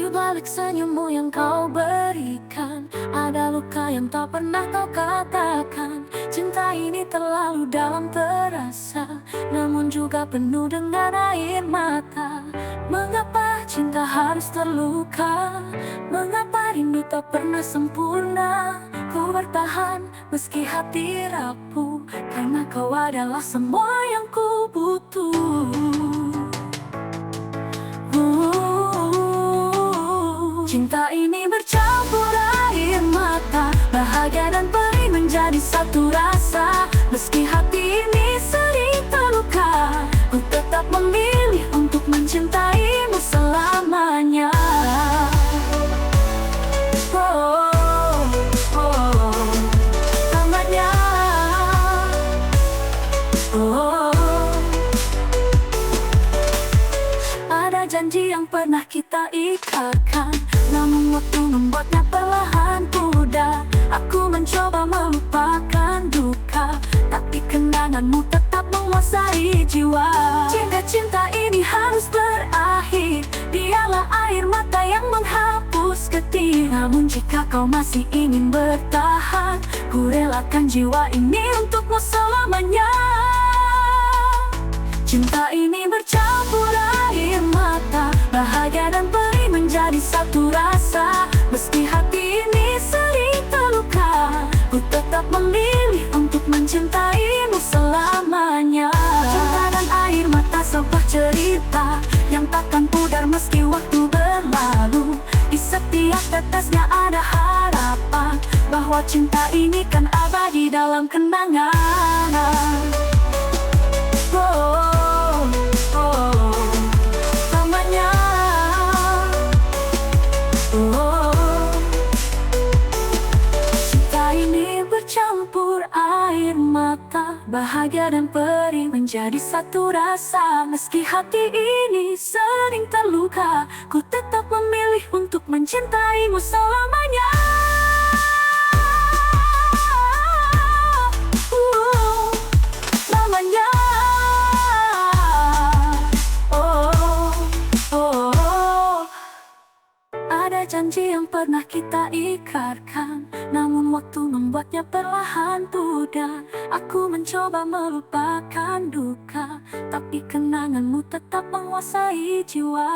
Di balik senyummu yang kau berikan, ada luka yang tak pernah kau katakan. Cinta ini terlalu dalam terasa, namun juga penuh dengan air mata. Mengapa cinta harus terluka? Mengapa rindu tak pernah sempurna? Ku bertahan meski hati rapuh, karena kau adalah semua yang ku butuh. Cinta ini bercampur air mata, bahagia dan perih menjadi satu rasa. Meski hati ini sering terluka, ku tetap memilih untuk mencintaimu selamanya. Oh, oh, selamanya. Oh, ada janji yang pernah kita ikatkan, namun waktu membuatnya perlahan pudar. Aku mencoba melupakan duka, tapi kenanganmu tetap menguasai jiwa. Cinta ini harus berakhir, biarlah air mata yang menghapus getih. Namun jika kau masih ingin bertahan, ku relakan jiwa ini untukmu selamanya. Cinta ini bercampur air mata, bahagia dan perih menjadi satu rasa. Meski hati ini sering terluka, ku tetap memilih untuk mencintaimu selamanya. Cinta dan air mata sebuah cerita yang takkan pudar meski waktu berlalu. Di setiap tetesnya ada harapan, bahwa cinta ini kan abadi dalam kenangan. Oh, oh, selamanya. Oh, cinta ini bercampur air mata, bahagia dan perih menjadi satu rasa. Meski hati ini sering terluka, ku tetap memilih untuk mencintaimu selamanya. Selamanya. Ada janji yang pernah kita ikatkan, namun waktu membuatnya perlahan pudar. Aku mencoba melupakan duka, tapi kenanganmu tetap menguasai jiwa.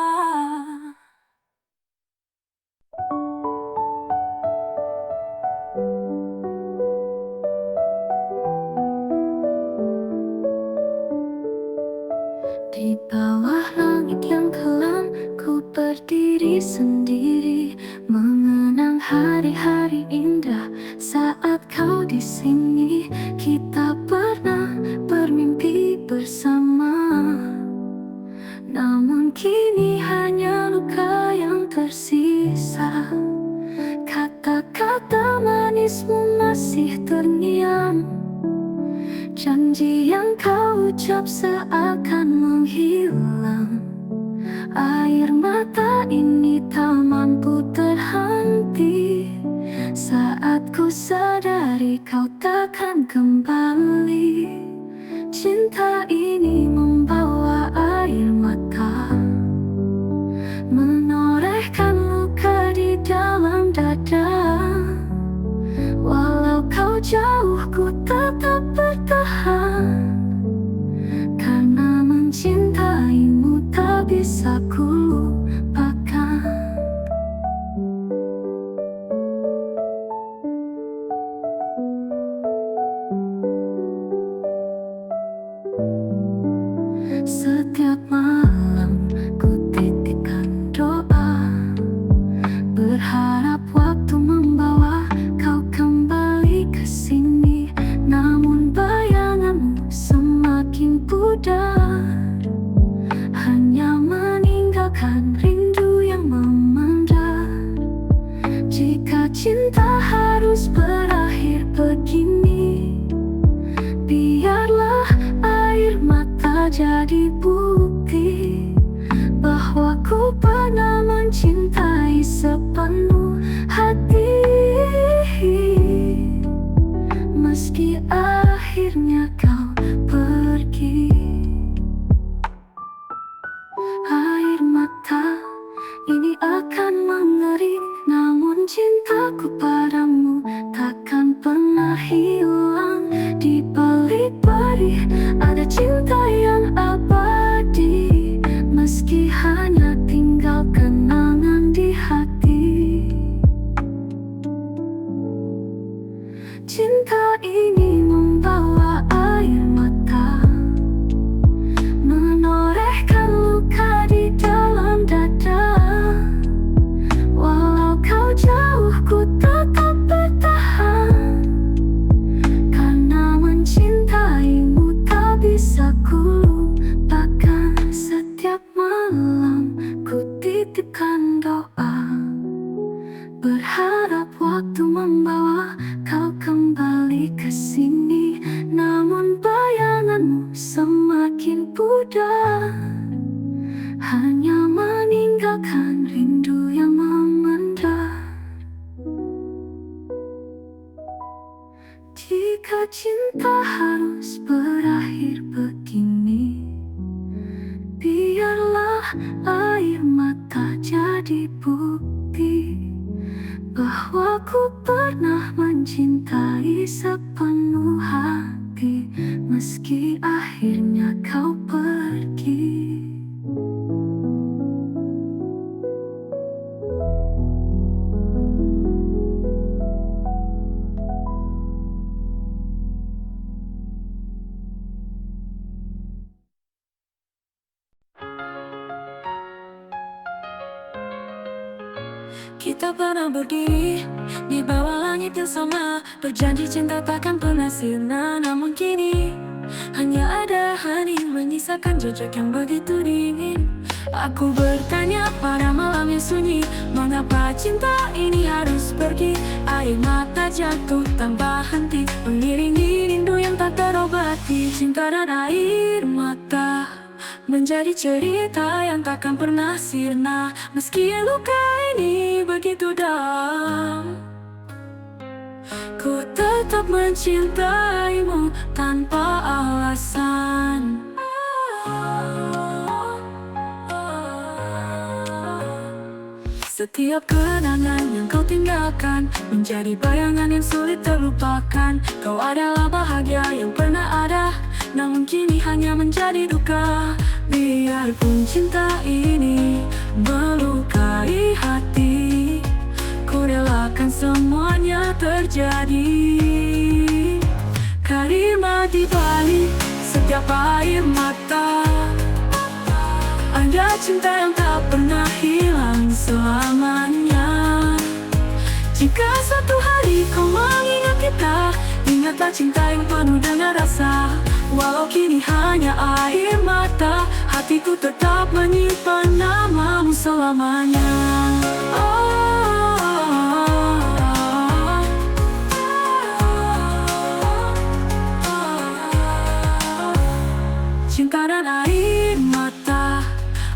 Di bawah langit yang kelam, ku berdiri sendiri, mengenang hari-hari indah saat kau di sini. Kita pernah bermimpi bersama, namun kini hanya luka yang tersisa. Kata-kata manismu masih terngiang, janji yang kau ucap seakan menghilang. Air mata ini tak mampu terhenti saat ku sadari kau takkan kembali. Cinta ini membawa air mata, menorehkan luka di dalam dada. Walau kau jauh, ku tetap bertahan, karena mencintaimu tak bisa ku lupakan. Setiap malam ku titipkan doa, berharap waktu membawa kau kembali ke sini. Namun bayanganmu semakin pudar, hanya meninggalkan rindu yang memendar. Jika cinta harus berakhir begini, biarlah air mata jadi bukti bahwa ku pernah mencintai sepenuh hati. Meski akhirnya kau pergi, air mata ini akan peri, ada cinta yang abadi, meski hanya tinggal kenangan di hati. Cinta ini membawa air mata, menorehkan luka di dalam dada. Walau kau jauh, ku tetap bertahan, karena mencintaimu tak bisa ku lupakan. Setiap malam ku titipkan doa, berharap waktu membawa kau kembali ke sini. Namun bayanganmu semakin pudar, hanya meninggalkan rindu yang memendar. Jika cinta harus berakhir begini, biarlah air mata jadi bukti bahwa ku pernah mencintai sepenuh hati, meski akhirnya kau pergi. Kita pernah berdiri di bawah langit yang sama, berjanji cinta takkan pernah sirna. Namun kini hanya ada hening menyisakan jejak yang begitu dingin. Aku bertanya pada malam yang sunyi, mengapa cinta ini harus pergi? Air mata jatuh tanpa henti, mengiringi rindu yang tak terobati. Cinta dan air mata menjadi cerita yang takkan pernah sirna, meski luka ini begitu dalam. Ku tetap mencintaimu tanpa alasan. Setiap kenangan yang kau tinggalkan menjadi bayangan yang sulit terlupakan. Kau adalah bahagia yang pernah ada, namun kini hanya menjadi duka. Biarpun cinta ini melukai hati, ku relakan semuanya terjadi. Karima di balik setiap air mata, ada cinta yang tak pernah hilang selamanya. Jika suatu hari kau mengingat kita, ingatlah cinta yang penuh dengan rasa. Walau kini hanya air mata, hatiku tetap menyimpan namamu selamanya. Cinta dan air mata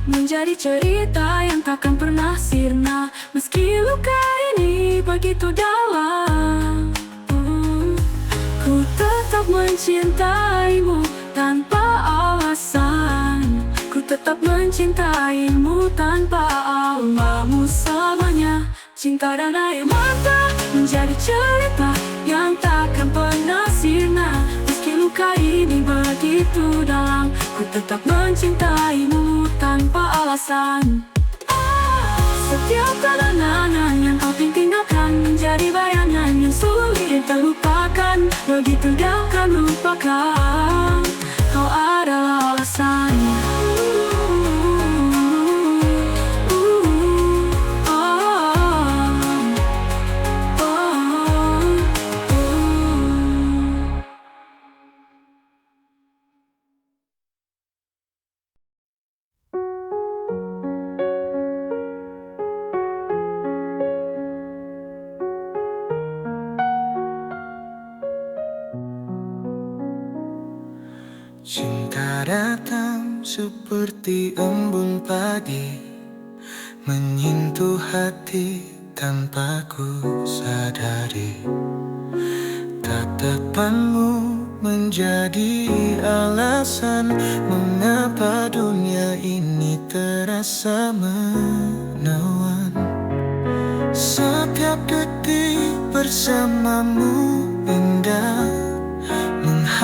menjadi cerita yang takkan pernah sirna, meski luka ini begitu dalam. Ku tetap mencintaimu tanpa alasan, ku tetap mencintaimu tanpa alamu selamanya. Cinta dan air mata menjadi cerita yang takkan pernah sirna, meski luka ini begitu dalam. Ku tetap mencintaimu tanpa alasan. Setiap kenangan yang kau tinggalkan menjadi bayangan yang sulit terlupakan. Begitu dalam lupakan, kau adalah alasannya. Cinta datang seperti embun pagi, menyentuh hati tanpa ku sadari. Tatapanmu menjadi alasan mengapa dunia ini terasa menawan. Setiap detik bersamamu indah,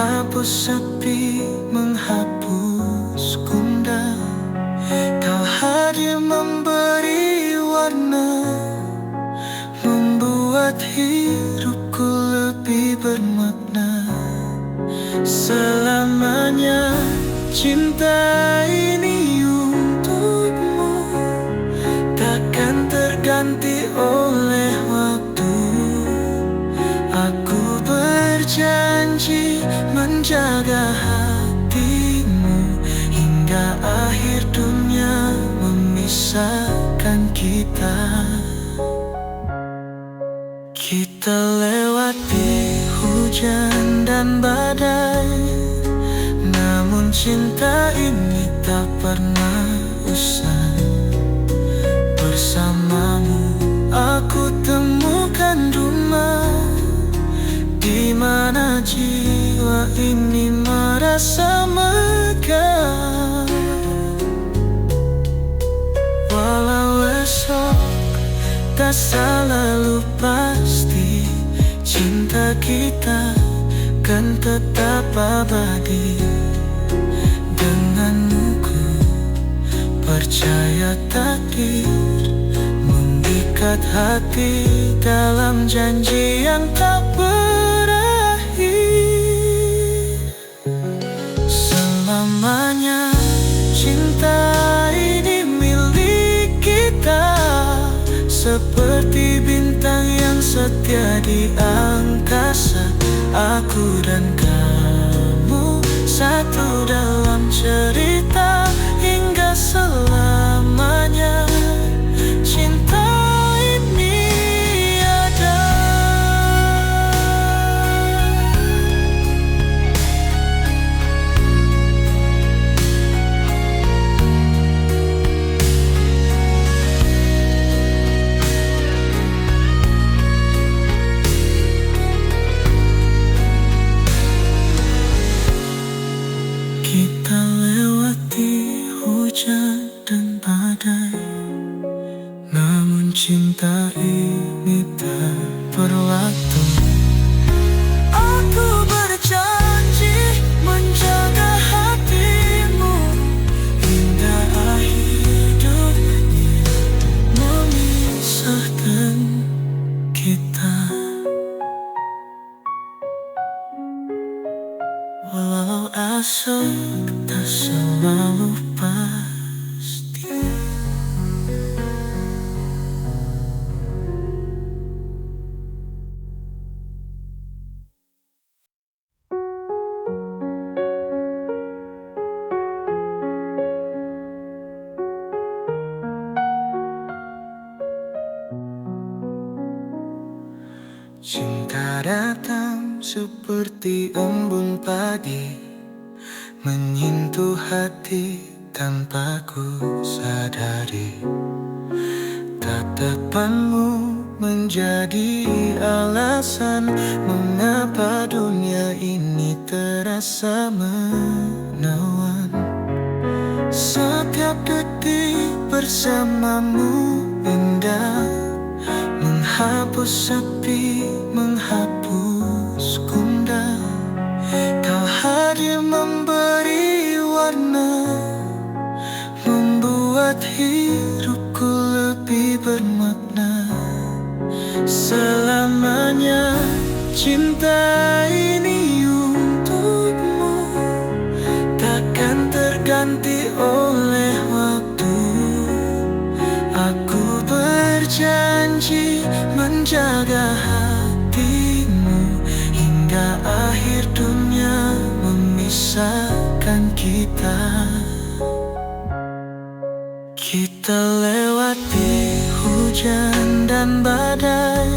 menghapus sepi, menghapus gundah. Kau hadir memberi warna, membuat hidupku lebih bermakna. Selamanya cinta ini untukmu, takkan terganti oleh waktu. Aku berjanji menjaga hatimu hingga akhir dunia memisahkan kita. Kita lewati hujan dan badai, namun cinta ini tak pernah usai. Bersamamu aku temukan rumah, di mana jiwa ini merasa megah. Walau esok tak selalu pasti, cinta kita kan tetap abadi. Denganmu ku percaya takdir mengikat hati dalam janji yang tak berakhir. Selamanya cinta ini milik kita, seperti bintang yang setia di angkasa. Aku dan kamu satu dalam cerita hingga selamanya. Cinta ini ada. Kita lewati hujan dan badai, namun cinta ini tak berwaktu. Aku berjanji menjaga hatimu hingga akhir dunia memisahkan kita. Walau esok tak selalu pasti. Cinta datang seperti embun pagi, menyentuh hati tanpa ku sadari. Tatapanmu menjadi alasan mengapa dunia ini terasa menawan. Setiap detik bersamamu indah, menghapus sepi, menghapus gundah. Kau hadir memberi warna, membuat hidupku lebih bermakna. Selamanya cinta ini untukmu, takkan terganti oleh waktu. Aku berjanji menjaga hatimu hingga akhir dunia memisahkan kita. Kita lewati hujan dan badai,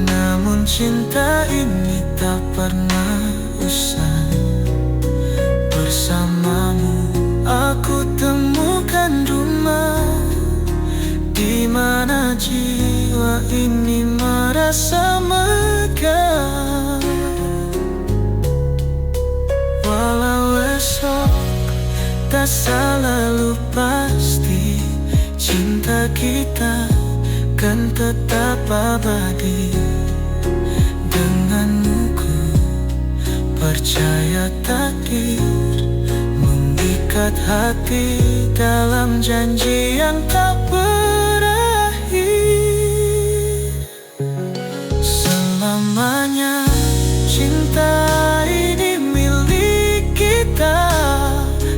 namun cinta ini tak pernah usai. Bersamamu aku temukan rumah, di mana jiwa ini merasa megah. Walau esok tak selalu pasti, cinta kita kan tetap abadi. Denganmu ku percaya takdir mengikat hati dalam janji yang tak berakhir. Selamanya cinta ini milik kita,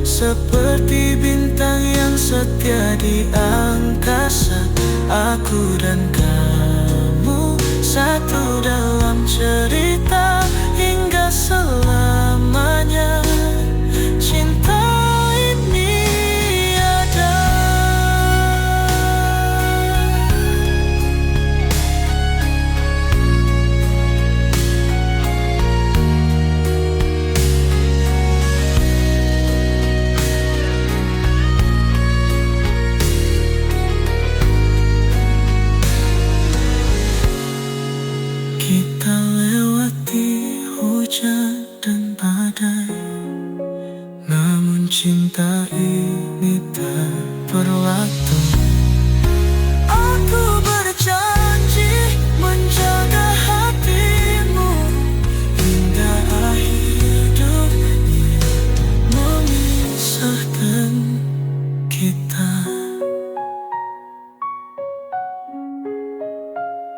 seperti bintang yang setia di angkasa. Aku dan kamu satu dalam cerita hingga selamanya. Cinta ini ada. Kita lewati hujan dan badai, namun cinta ini tak berwaktu. Aku berjanji menjaga hatimu hingga akhir hidup ini memisahkan kita.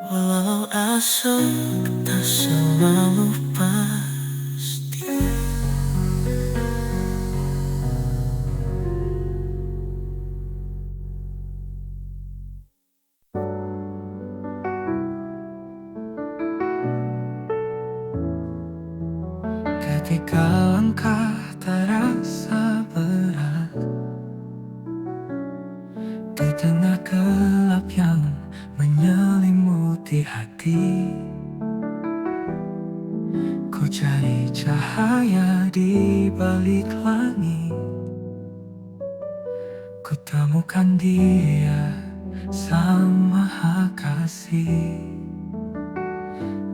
Walau asal tak selalu pasti. Ketika langkah terasa berat di tengah gelap yang menyelimuti hati, ku cari cahaya di balik langit. Ku temukan Dia, Sang Maha Kasih.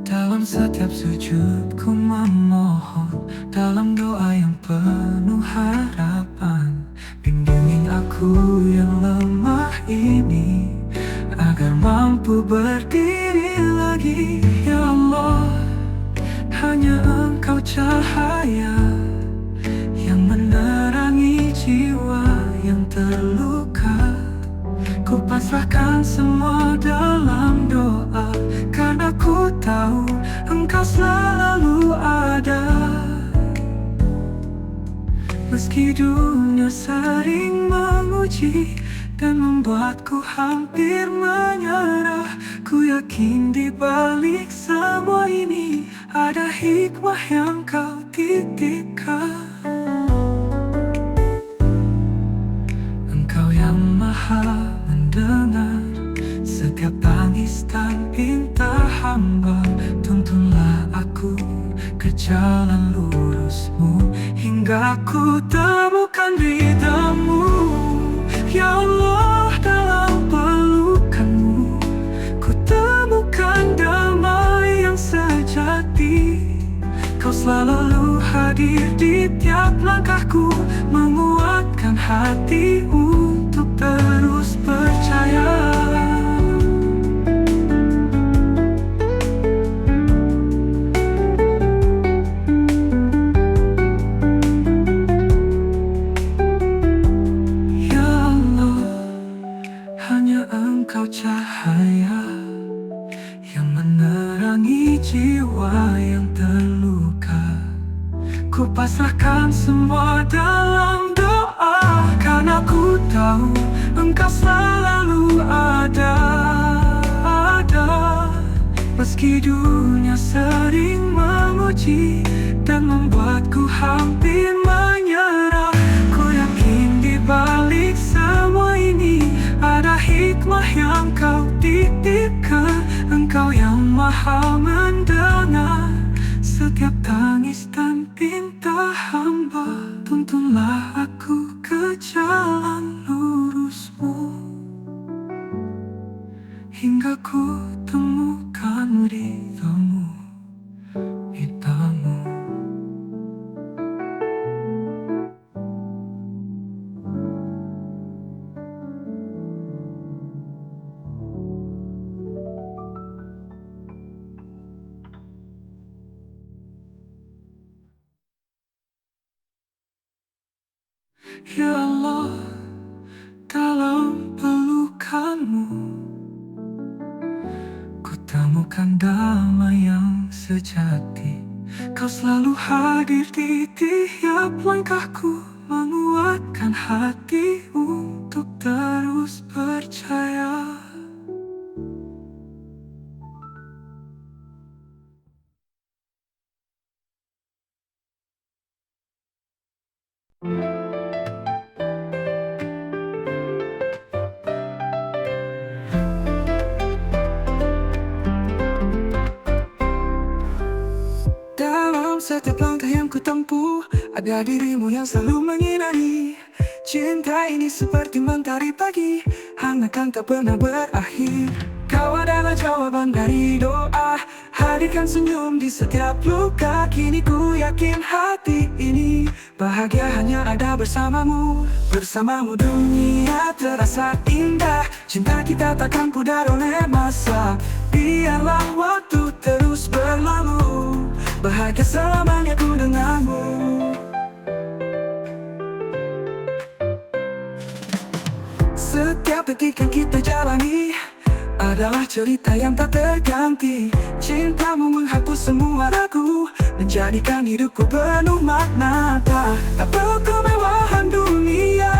Dalam setiap sujud ku memohon, dalam doa yang penuh harapan, bimbingi aku yang lemah ini agar mampu berdiri lagi. Ya Allah, hanya Engkau cahaya yang menerangi jiwa yang terluka. Ku pasrahkan semua dalam doa, karena ku tahu Engkau selalu ada. Meski dunia sering menguji dan membuatku hampir menyerah, ku yakin di balik semua ini ada hikmah yang Kau titipkan. Engkau yang maha mendengar setiap tangis dan pinta hamba. Tuntunlah aku ke jalan lurus-Mu hingga ku temukan ridha-Mu. Ya Allah, dalam pelukan-Mu ku temukan damai yang sejati. Kau selalu hadir di tiap langkahku, menguatkan hati untuk terus percaya. Ya Allah, hanya Engkau cahaya yang menerangi jiwa yang terluka. Ku pasrahkan semua dalam doa, karena ku tahu Engkau selalu ada. Meski dunia sering menguji dan membuatku hampir menyerah, ku yakin di balik semua ini ada hikmah yang Kau titipkan. Engkau yang maha mendengar setiap tangis dan pinta hamba. Tuntunlah aku ke jalan lurus-Mu hingga ku temukan ridha-Mu. Ya Allah, dalam pelukanmu ku temukan damai yang sejati. Kau selalu hadir di tiap langkahku, menguatkan hati untuk terus percaya. Dalam setiap langkah yang ku tempuh, ada dirimu yang selalu menyinari. Cinta ini seperti mentari pagi, hangatkan tak pernah berakhir. Kau adalah jawaban dari doa, hadirkan senyum di setiap luka. Kini ku yakin hati ini bahagia hanya ada bersamamu. Bersamamu dunia terasa indah, cinta kita takkan pudar oleh masa. Biarlah waktu terus berlalu, bahagia selamanya ku denganmu. Setiap detik yang kita jalani adalah cerita yang tak terganti. Cintamu menghapus semua ragu, menjadikan hidupku penuh makna. Tak perlu kemewahan dunia,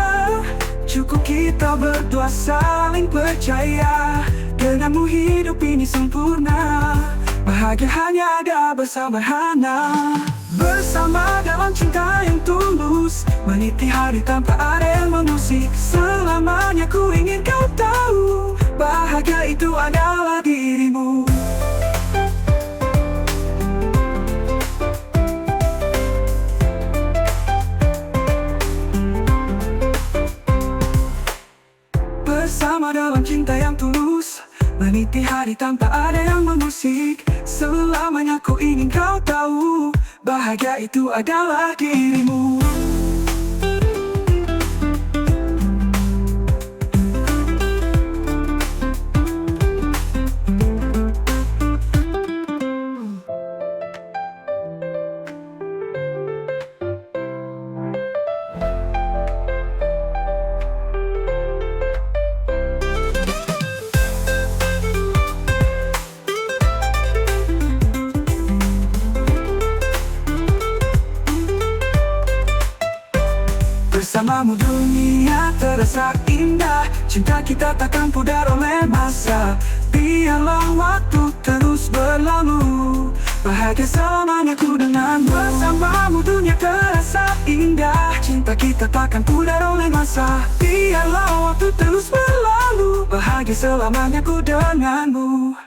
cukup kita berdua saling percaya. Denganmu hidup ini sempurna, bahagia hanya ada bersama Hana. Bersama dalam cinta yang tulus, meniti hari tanpa ada yang mengusik. Selamanya ku ingin kau tahu, bahagia itu adalah dirimu. Bersama dalam cinta yang tulus, meniti hari tanpa ada yang mengusik. Selamanya ku ingin kau tahu, bahagia itu adalah dirimu. Bersamamu dunia terasa indah, cinta kita takkan pudar oleh masa. Biarlah waktu terus berlalu, bahagia selamanya ku denganmu. Bersamamu dunia terasa indah, cinta kita takkan pudar oleh masa. Biarlah waktu terus berlalu, bahagia selamanya ku denganmu.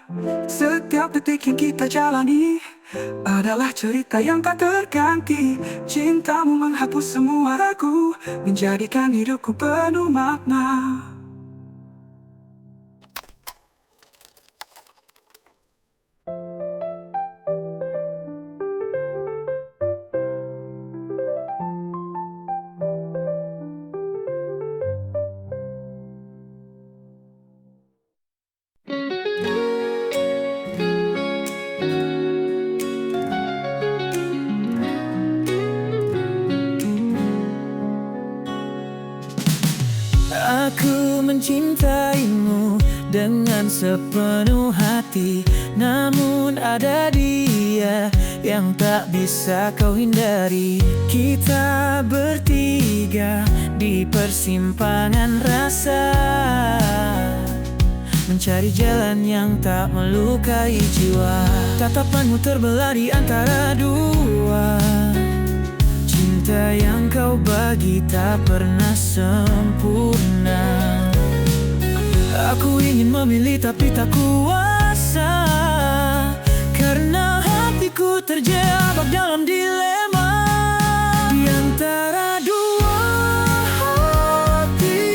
Setiap detik yang kita jalani adalah cerita yang tak terganti. Cintamu menghapus semua ragu, menjadikan hidupku penuh makna. Aku mencintaimu dengan sepenuh hati, namun ada dia yang tak bisa kau hindari. Kita bertiga di persimpangan rasa, mencari jalan yang tak melukai jiwa. Tatapanmu terbelah di antara dua, cinta yang kau bagi tak pernah sempurna. Aku ingin memilih tapi tak kuasa, karena hatiku terjebak dalam dilema. Di antara dua hati,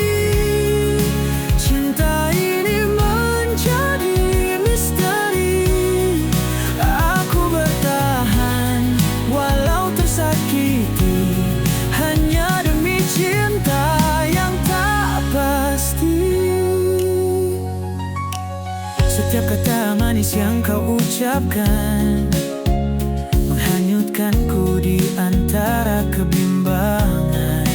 cinta ini menjadi misteri. Aku bertahan walau tersakiti, hanya demi cinta yang tak pasti. Setiap kata manis yang kau ucapkan menghanyutkanku di antara kebimbangan.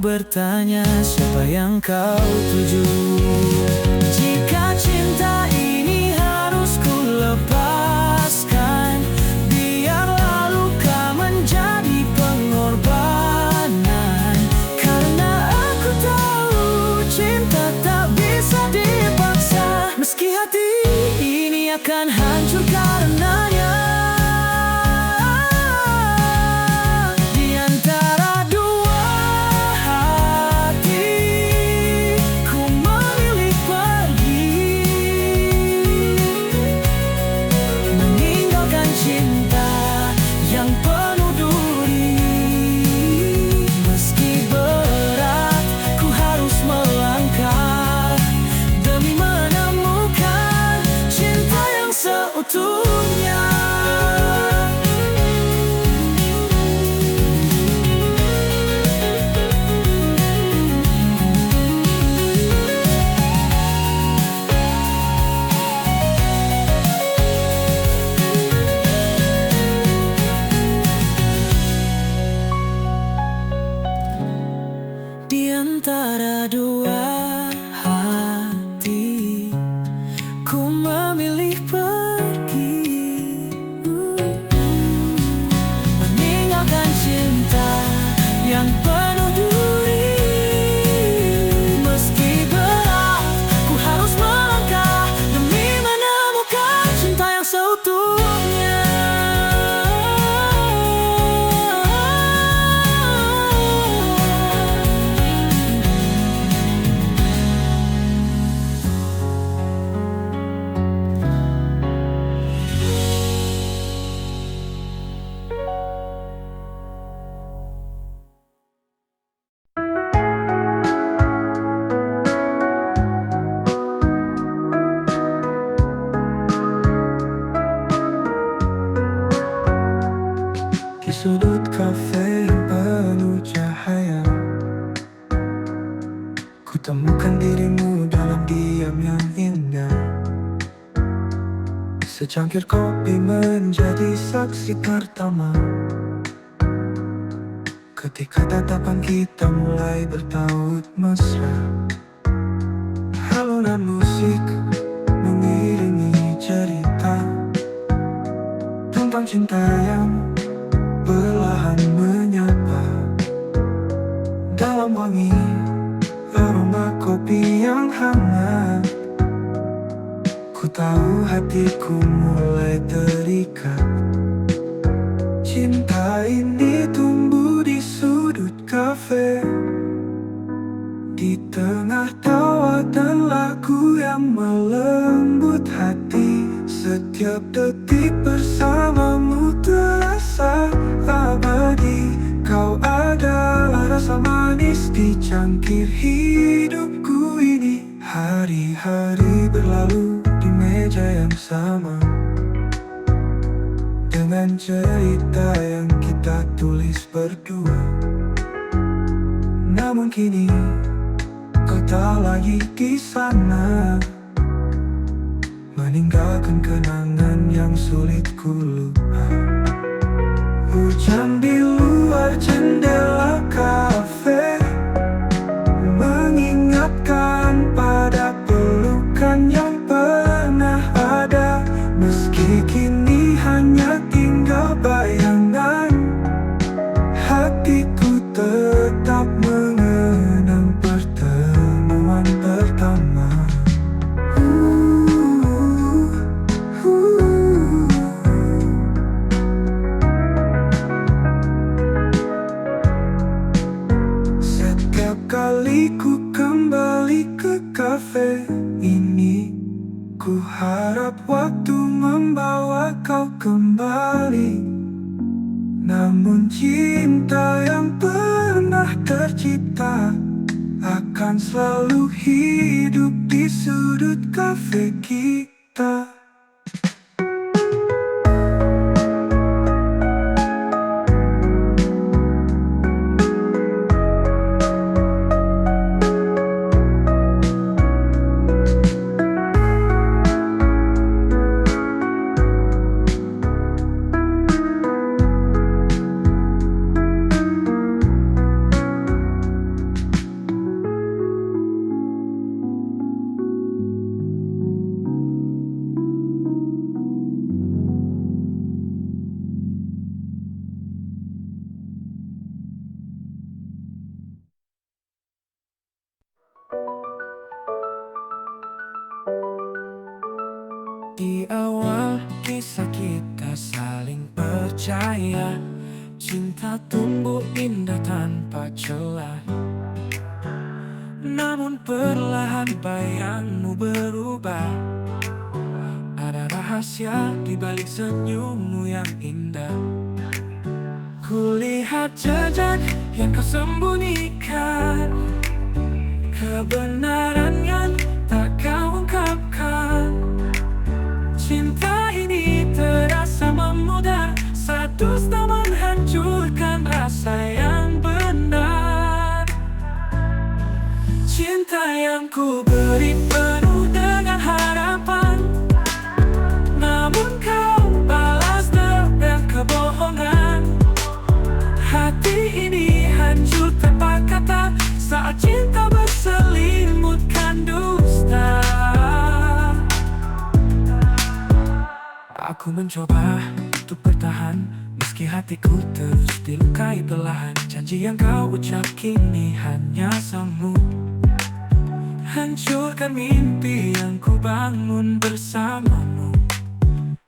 bertanya siapa yang kau tuju. Jika cinta ini harus ku lepaskan, biarlah luka menjadi pengorbanan. Karena aku tahu cinta tak bisa dipaksa, meski hati ini akan hancur karenanya. Di antara dua hati, ku memilih pergi, meninggalkan cinta yang penuh duri. Meski berat, ku harus melangkah demi menemukan cinta yang seutuhnya. Di antara dua hati, ku memilih pergi, meninggalkan cinta yang penuh duri. Meski berat, ku harus melangkah demi menemukan cinta yang seutuhnya. Di sudut kafe yang penuh cahaya, ku temukan dirimu dalam diam yang indah. Secangkir kopi menjadi saksi pertama ketika tatapan kita mulai bertaut mesra. Alunan musik mengiringi cerita tentang cinta yang perlahan menyapa. Dalam wangi aroma kopi yang hangat, ku tahu hatiku mulai terikat. Cinta ini tumbuh di sudut kafe, di tengah tawa dan lagu yang melembut hati. Setiap detik bersamamu terasa abadi. Kau adalah rasa manis di cangkir hidupku ini. Hari-hari berlalu di meja yang sama, dengan cerita yang kita tulis berdua. Namun kini kau tak lagi di sana, meninggalkan kenangan yang sulit ku lupa. Hujan di luar jendela kafe mengingatkan pada pelukan yang pernah ada. Meski kini hanya tinggal bayangan, hatiku tetap mengenang pertemuan pertama. Setiap kali ku kembali ke kafe ini, ku harap waktu membawa kau kembali. Namun cinta yang pernah tercipta akan selalu hidup di sudut kafe kita. Di awal kisah kita saling percaya, cinta tumbuh indah tanpa celah. Namun perlahan bayangmu berubah. Ada rahasia di balik senyummu yang indah. Kulihat jejak yang kau sembunyikan, kebenaran yang tak kau ungkapkan. Cinta ini terasa memudar, saat dusta menghancurkan rasa yang benar. Cinta yang ku beri penuh dengan harapan, namun kau balas dengan kebohongan. Hati ini hancur tanpa kata, saat cinta berselimutkan dusta. Aku mencoba untuk bertahan, meski hatiku terus dilukai perlahan. Janji yang kau ucap kini hanya semu, hancurkan mimpi yang ku bangun bersamamu.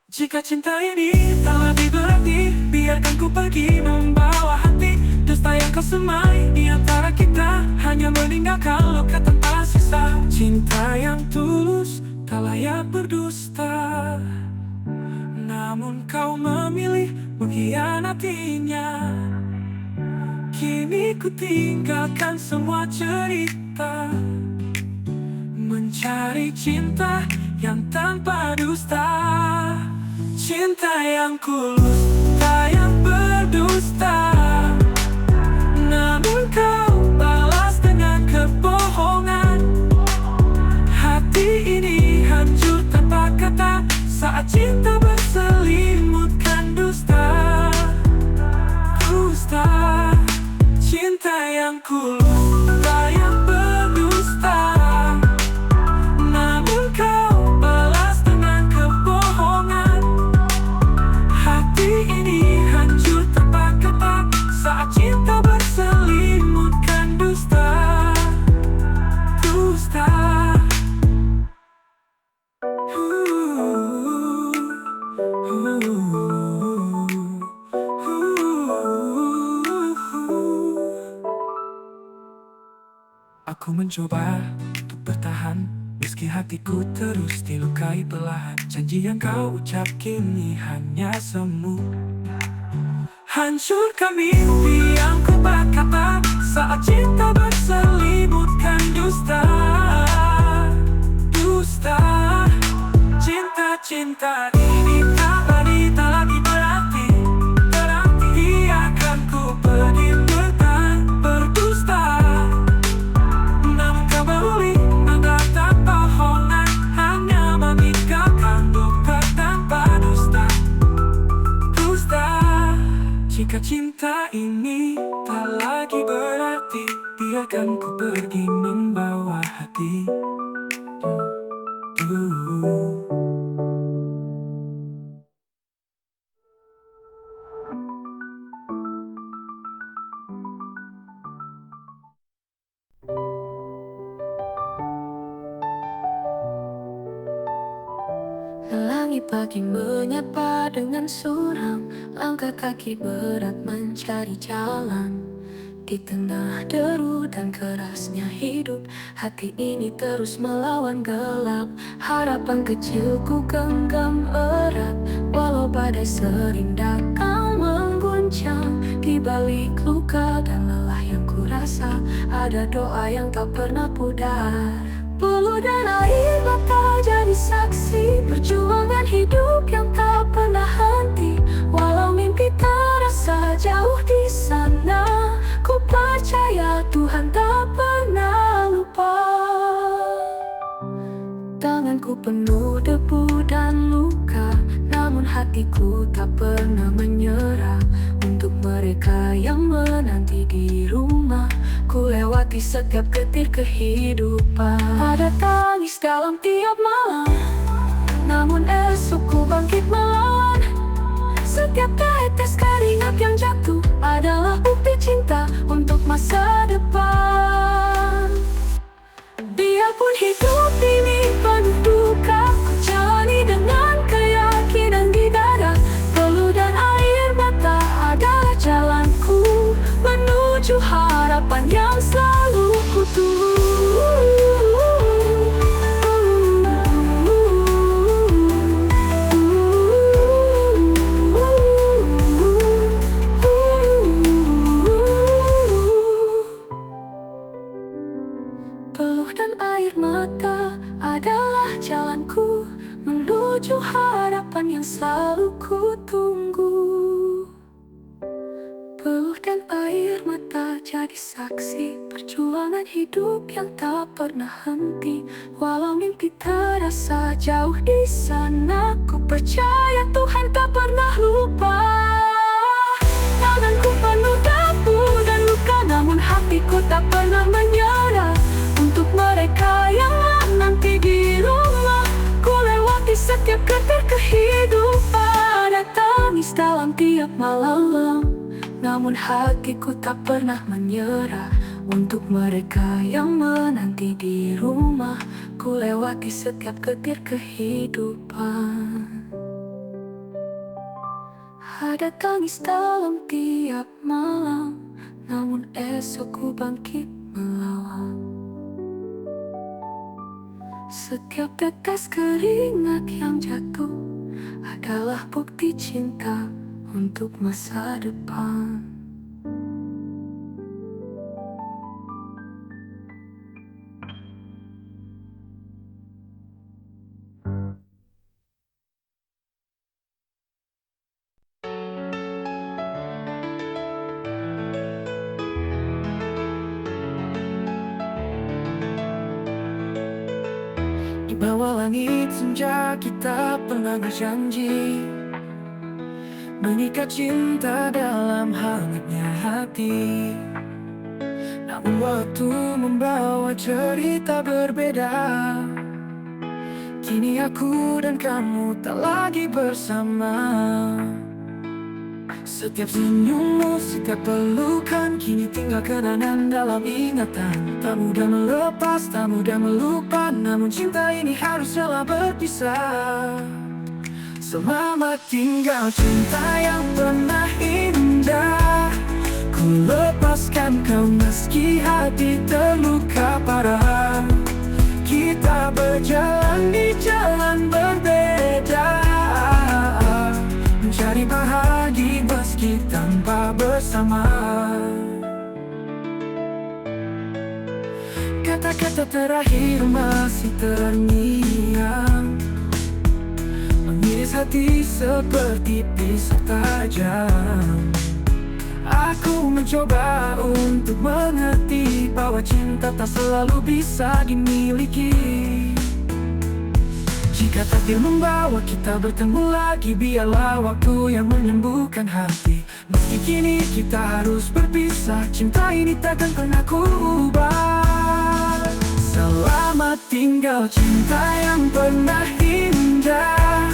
Jika cinta ini tak lebih berarti, biarkan ku pergi membawa hati. Dusta yang kau semai di antara kita hanya meninggalkan luka tanpa sisa. Cinta yang tulus tak layak berdusta, namun kau memilih mengkhianatinya. Kini ku tinggalkan semua cerita, mencari cinta yang tanpa dusta. Cinta yang kulus, tak yang berdusta, namun kau balas dengan kebohongan. Hati ini hancur tanpa kata, saat cinta berselimutkan dusta. Dusta. Cinta yang kulus, tak yang berdusta, namun kau balas dengan kebohongan. Hati ini hancur tanpa kata, saat cinta berselimutkan dusta. Dusta. Aku mencoba untuk bertahan, meski hatiku terus dilukai perlahan. Janji yang kau ucap kini hanya semu, hancurkan mimpi yang ku berkata, saat cinta berselimutkan dusta. Dusta. Cinta ini tak lagi berarti. Biarkan ku pergi berdusta, namun kau beli mendatang bohongan, hanya meninggalkan luka tanpa dusta. Dusta. Jika cinta ini tak lagi berarti, biarkan ku pergi membawa hati. Langit pagi menyapa dengan suram, langkah kaki berat mencari jalan. Di tengah deru dan kerasnya hidup, hati ini terus melawan gelap. Harapan kecilku genggam erat, walau badai sering datang mengguncang. Di balik luka dan lelah yang kurasa, ada doa yang tak pernah pudar. Bulu dan air mata jadi saksi perjuangan hidup yang tak pernah henti. Walau mimpi terasa jauh di sana, ku percaya Tuhan tak pernah lupa. Tanganku penuh debu dan luka, namun hatiku tak pernah menyerah. Untuk mereka yang menanti di rumah, ku lewati setiap getir kehidupan. Ada tangis dalam tiap malam, namun esok ku bangkit melawan. Setiap tetes keringat yang jatuh adalah bukti cinta untuk masa depan. Biarpun hidup ini penuh duka, ku jalani dengan menuju harapan yang selalu ku tunggu. Peluh dan air mata jadi saksi perjuangan hidup yang tak pernah henti. Walau mimpi terasa jauh di sana, ku percaya Tuhan tak pernah lupa. Tanganku penuh debu dan luka, namun hatiku tak pernah menyerah. Untuk mereka yang menanti di rumah, ku lewati setiap getar kehidupan. Ada tangis dalam tiap malam, namun hatiku tak pernah menyerah. Untuk mereka yang menanti di rumah, ku lewati setiap getir kehidupan. Ada tangis dalam tiap malam, namun esok ku bangkit melawan. Setiap tetes keringat yang jatuh adalah bukti cinta untuk masa depan. Di bawah langit senja kita pernah berjanji mengikat cinta dalam hangatnya hati. Namun waktu membawa cerita berbeda. Kini aku dan kamu tak lagi bersama. Setiap senyummu, setiap pelukan kini tinggal kenangan dalam ingatan. Tak mudah melepas, tak mudah melupa, namun cinta ini harus rela berpisah. Selamat tinggal cinta yang pernah indah. Ku lepaskan kau meski hati terluka parah. Kita berjalan di jalan berbeda, mencari bahagia meski tanpa bersama. Kata-kata terakhir masih terngiang, mengiris hati seperti pisau tajam. Aku mencoba untuk mengerti bahwa cinta tak selalu bisa dimiliki. Jika takdir membawa kita bertemu lagi, biarlah waktu yang menyembuhkan hati. Meski kini kita harus berpisah, cinta ini takkan pernah ku ubah. Selamat tinggal cinta yang pernah indah.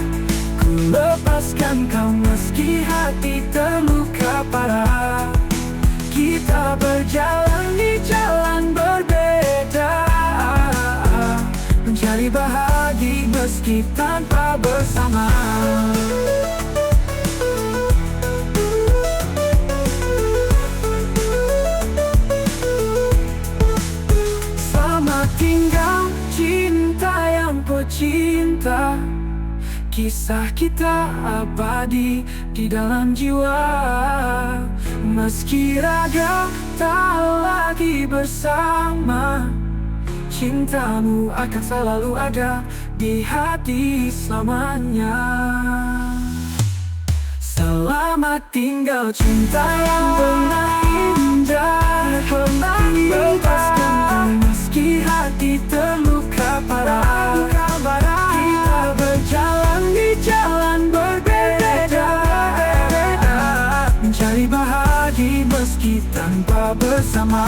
Ku lepaskan kau meski hati terluka parah. Kita berjalan di jalan berbeda, mencari bahagia meski tanpa bersama. Selamat tinggal cinta yang pecinta. Kisah kita abadi di dalam jiwa. Meski raga tak lagi bersama, cintamu akan selalu ada di hati selamanya. Selamat tinggal cinta yang pernah indah. Pernah lepaskan meski hati terluka parah. Kita berjalan di jalan berbeda, mencari bahagia meski tanpa bersama.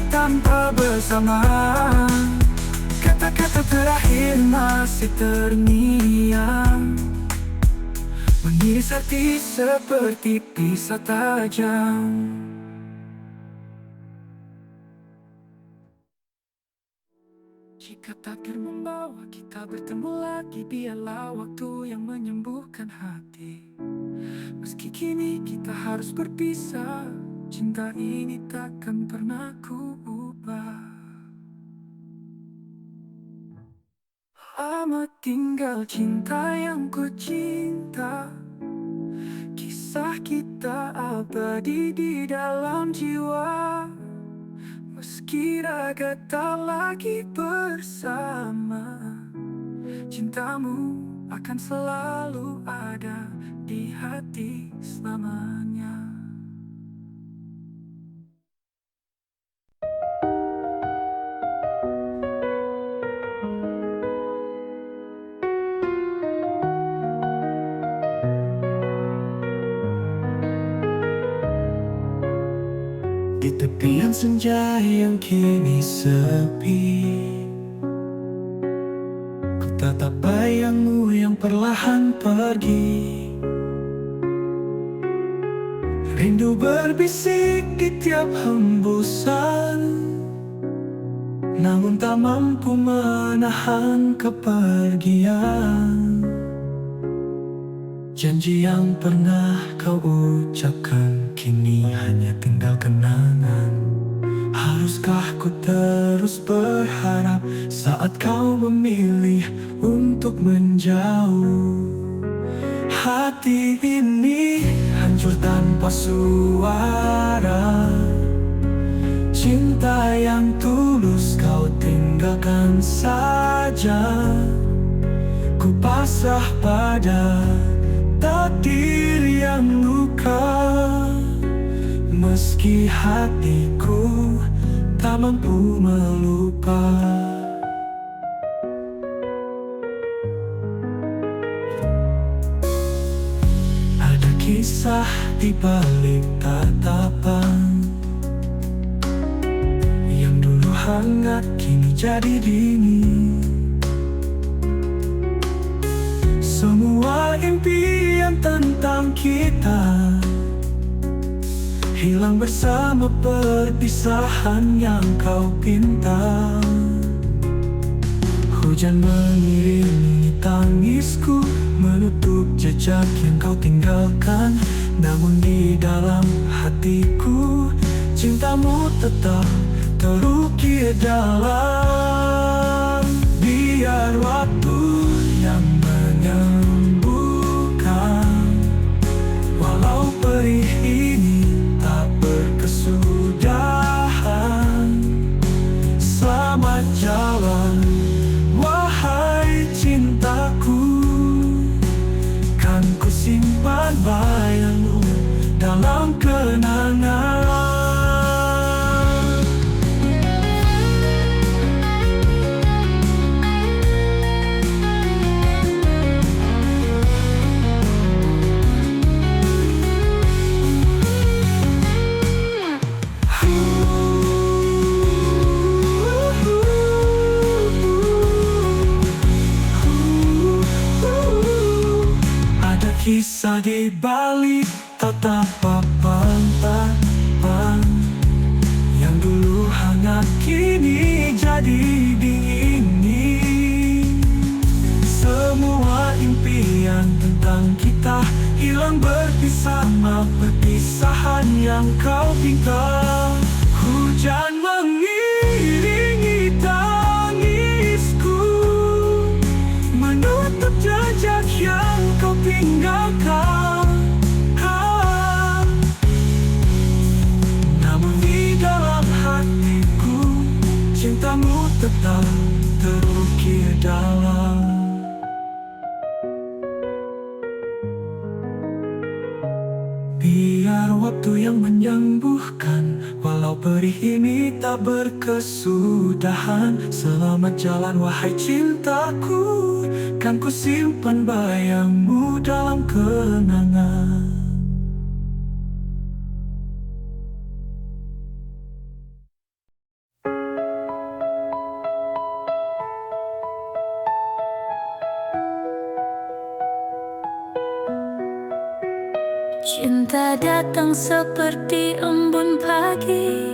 Tanpa bersama. Kata-kata terakhir masih terngiang, mengiris hati seperti pisau tajam. Jika takdir membawa kita bertemu lagi, biarlah waktu yang menyembuhkan hati. Meski kini kita harus berpisah, cinta ini takkan pernah ku ubah. Selamat tinggal cinta yang ku cinta. Kisah kita abadi di dalam jiwa. Meski raga tak lagi bersama, Cintamu akan selalu ada di hati selamanya. Di tepian senja yang kini sepi, ku tatap bayangmu yang perlahan pergi. Rindu berbisik di tiap hembusan, namun tak mampu menahan kepergian. Janji yang pernah kau ucapkan kini hanya tinggal kenangan. Haruskah ku terus berharap saat kau memilih untuk menjauh? Hati ini hancur tanpa suara, cinta yang tulus kau tinggalkan saja. Ku pasrah pada takdir yang luka, meski hatiku tak mampu melupa. Ada kisah di balik tatapan yang dulu hangat kini jadi dingin. Semua impian tentang kita hilang bersama perpisahan yang kau pinta. Hujan mengiringi tangisku, menutup jejak yang kau tinggalkan. Namun di dalam hatiku, cintamu tetap terukir dalam. Biar waktu yang menyembuhkan, walau perih ini tak berkesudahan. Selamat jalan, wahai cintaku, kan ku simpan bayangmu dalam kenangan. Kisah di balik tatapan tatapan yang dulu hangat kini jadi dingin. Semua impian tentang kita hilang bersama perpisahan yang kau pinta. Hujan mengiringi tangisku, menutup jejak yang kau tinggalkan. Namun di dalam hatiku, cintamu tetap terukir dalam. Biar waktu yang menyembuhkan, walau perih ini tak berkesudahan. Selamat jalan wahai cintaku, kan ku simpan bayangmu dalam kenangan. Cinta datang seperti embun pagi,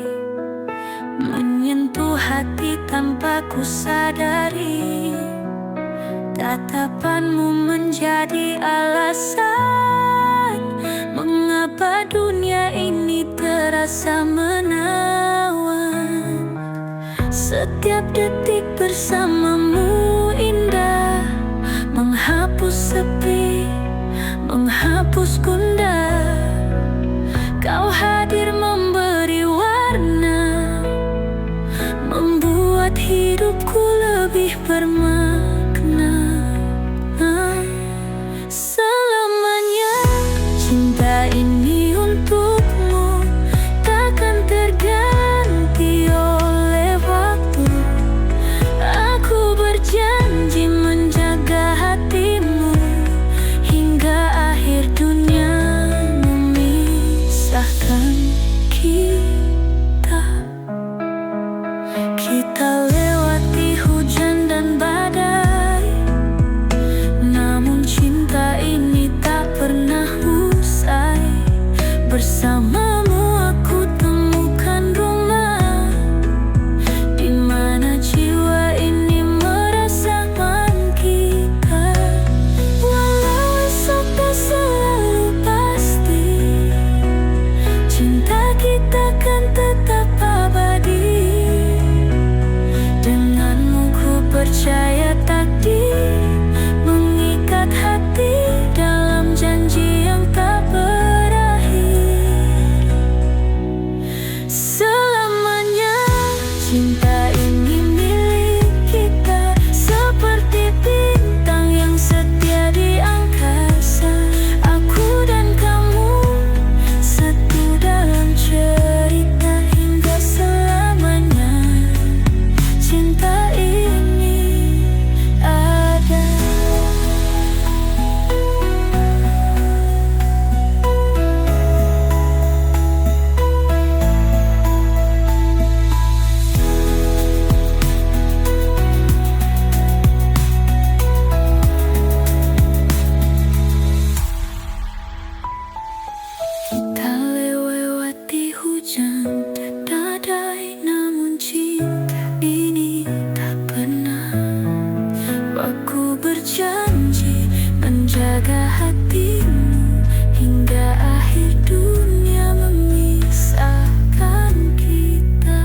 menyentuh hati tanpa ku sadari. Tatapanmu menjadi alasan mengapa dunia ini terasa menawan. Setiap detik bersamamu indah, menghapus sepi, menghapus gundah. Kau hadir memberi warna, membuat hidupku lebih bermakna. jaga hatimu hingga akhir dunia memisahkan kita.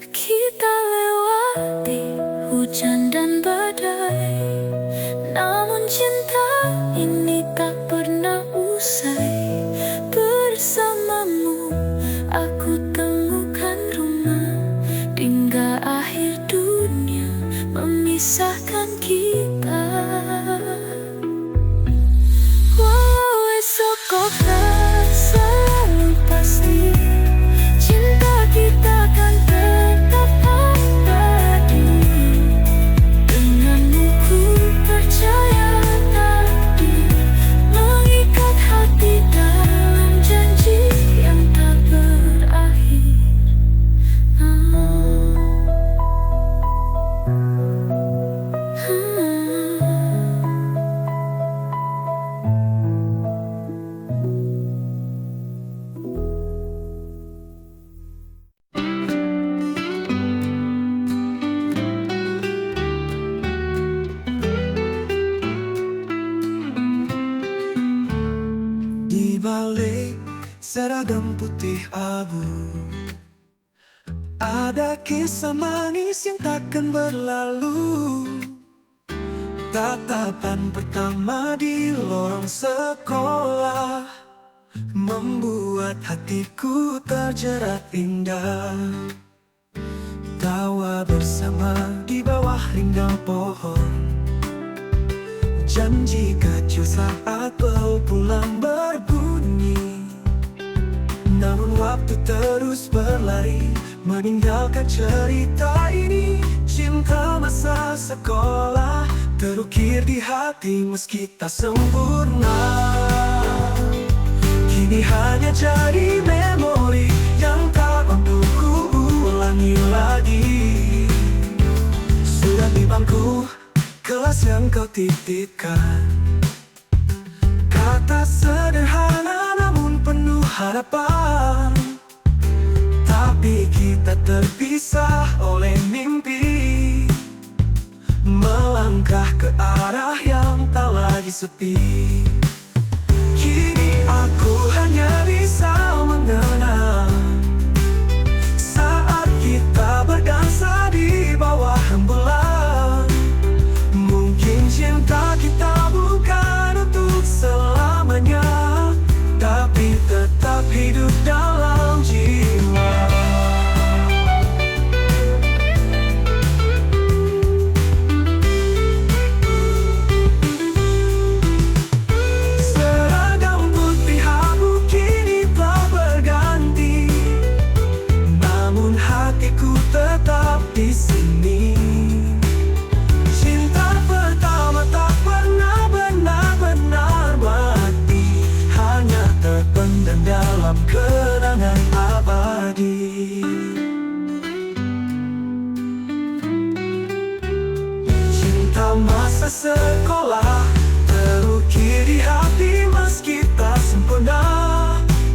Kita lewati hujan dan badai, namun cinta ini tak pernah usai. Bersamamu aku temukan rumah hingga akhir dunia memisahkan kita. Walau esok kau tak selalu pasti, cinta kita kan tetap abadi. Denganmu ku percaya takdir mengikat hati dalam janji yang tak berakhir. Di balik seragam putih abu, ada kisah manis yang takkan berlalu. Tatapan pertama di lorong sekolah membuat hatiku terjerat indah. Tawa bersama di bawah rindang pohon, janji kecil saat bel pulang berbunyi. Namun waktu terus berlari meninggalkan cerita ini. Cinta masa sekolah terukir di hati meski tak sempurna. Kini hanya jadi memori yang tak untuk ku ulangi lagi. Sudah di bangku kelas yang kau titipkan, kata sederhana namun penuh harapan. Tapi kita terpisah oleh mimpi, melangkah ke arah yang tak lagi sepi. Kini aku hanya bisa mengenang saat kita berdansa di bawah rembulan. Mungkin cinta kita bukan untuk selamanya, tapi tetap hidup dalam jiwa. Seragam putih abu kini telah berganti, namun hatiku tetap di sini. Cinta pertama tak pernah benar-benar mati, hanya terpendam dalam kenangan abadi. Cinta masa sekolah terukir di hati meski tak sempurna.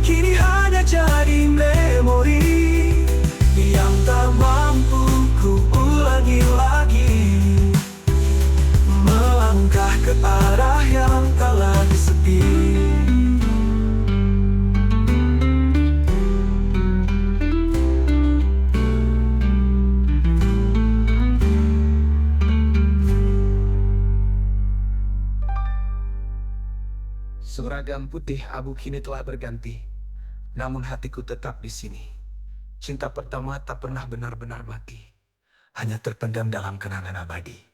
Kini hanya jadi memori yang tak mampu ku ulangi lagi. Melangkah ke arah yang tak lagi sepi. Seragam putih abu kini telah berganti, namun hatiku tetap di sini. Cinta pertama tak pernah benar-benar mati, hanya terpendam dalam kenangan abadi.